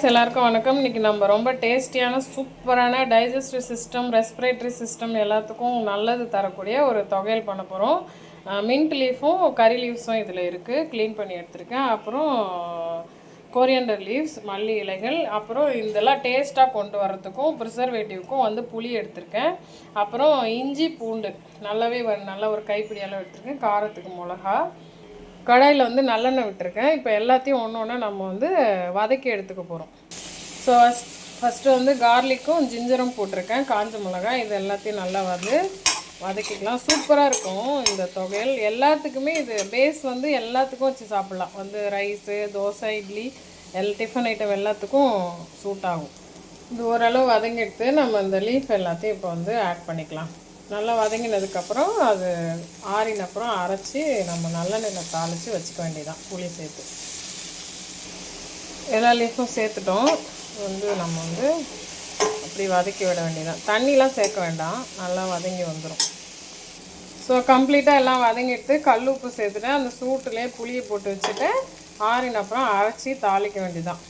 எல்லாருக்கும் வணக்கம். இன்றைக்கி நம்ம ரொம்ப டேஸ்டியான சூப்பரான டைஜஸ்டிவ் சிஸ்டம், ரெஸ்பிரேட்டரி சிஸ்டம் எல்லாத்துக்கும் நல்லது தரக்கூடிய ஒரு தொகையல் பண்ண போகிறோம். மின்ட் லீஃபும் கறி லீவ்ஸும் இதில் இருக்குது, க்ளீன் பண்ணி எடுத்துருக்கேன். அப்புறம் கோரியண்டர் லீவ்ஸ், மல்லி இலைகள், அப்புறம் இதெல்லாம் டேஸ்ட்டாக கொண்டு வரத்துக்கும் ப்ரிசர்வேட்டிவ்க்கும் புளி எடுத்திருக்கேன். அப்புறம் இஞ்சி பூண்டு நல்லாவே நல்லா ஒரு கைப்பிடி அளவு எடுத்திருக்கேன். காரத்துக்கு மிளகா, கடாயில் நல்லெண்ணெய் விட்டுருக்கேன். இப்போ எல்லாத்தையும் ஒன்று ஒன்றா நம்ம வதக்கி எடுத்துக்க போகிறோம். ஸோ ஃபஸ்ட்டு கார்லிக்கும் ஜிஞ்சரும் போட்டிருக்கேன், காஞ்ச மிளகாய், இது எல்லாத்தையும் நல்லா வதக்கிக்கலாம். சூப்பராக இருக்கும் இந்த தொகையல். எல்லாத்துக்குமே இது பேஸ் எல்லாத்துக்கும் வச்சு சாப்பிட்லாம். Rice, dosa, idli, tiffin item எல்லாத்துக்கும் சூட் ஆகும். இது ஓரளவு வதங்கி எடுத்து நம்ம இந்த லீஃப் எல்லாத்தையும் இப்போ ஆட் பண்ணிக்கலாம். நல்லா வதங்கினதுக்கப்புறம் அது ஆறினப்புறம் அரைச்சி நம்ம நல்லெண்ணெயில் தாளித்து வச்சுக்க வேண்டியதான். புளி சேர்த்து எல்லா லீஃபும் சேர்த்துட்டோம். நம்ம அப்படி வதக்கி விட வேண்டியதான். தண்ணிலாம் சேர்க்க வேண்டாம், நல்லா வதங்கி வந்துடும். ஸோ கம்ப்ளீட்டாக எல்லாம் வதங்கிட்டு கல் உப்பு சேர்த்துட்டேன். அந்த சூட்டுலேயே புளியை போட்டு வச்சுட்டு ஆறினப்புறம் அரைச்சி தாளிக்க வேண்டியதான்.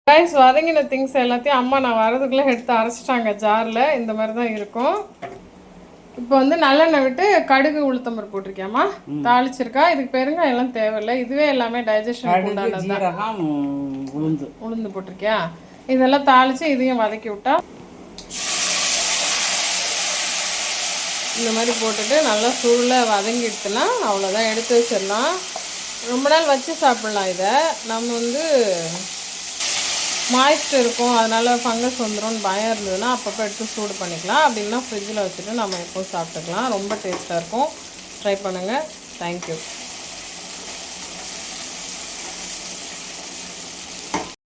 ரைஸ் வதங்கின திங்ஸ் எல்லாத்தையும் அம்மா நான் வரதுக்குள்ளே எடுத்து அரைச்சிட்டாங்க ஜாரில். இந்த மாதிரி தான் இருக்கும். இப்போ நல்லெண்ணெய் விட்டு கடுகு உளுத்தம்பருப்பு போட்டிருக்கியாம்மா, தாளிச்சிருக்கா. இதுக்கு பெருங்காயம் எல்லாம் தேவையில்லை, இதுவே எல்லாமே டைஜஷன் உண்டானது தான். உளுந்து போட்டிருக்கியா. இதெல்லாம் தாளித்து இதையும் வதக்கி விட்டா இந்த மாதிரி போட்டுட்டு நல்லா சுருளை வதங்கிடுச்சுன்னா அவ்வளோதான், எடுத்து வச்சிடலாம். ரொம்ப நாள் வச்சு சாப்பிட்லாம். இதை நம்ம மாய்ஸ்ட் இருக்கும், அதனால் ஃபங்கஸ் வந்துடும்னு பயம் இருந்ததுன்னா அப்பப்போ எடுத்து சூடு பண்ணிக்கலாம். அப்படின்னா ஃப்ரிட்ஜில் வச்சுட்டு நம்ம எப்போவும் சாப்பிட்டுக்கலாம். ரொம்ப டேஸ்ட்டாக இருக்கும். ட்ரை பண்ணுங்கள். தேங்க்யூ.